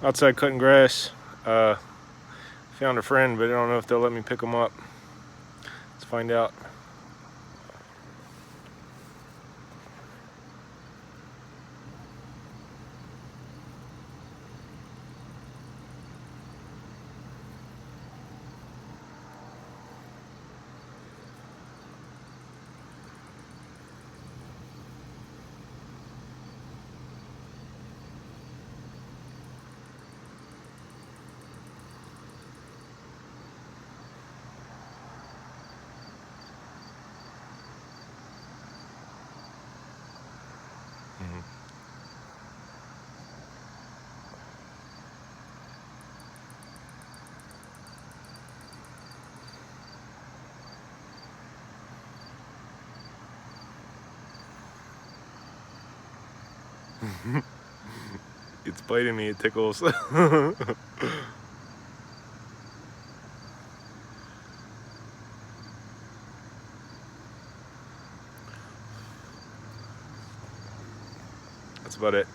Outside cutting grass. Found a friend, but I don't know if they'll let me pick them up. Let's find out. It's biting me, it tickles. That's about it.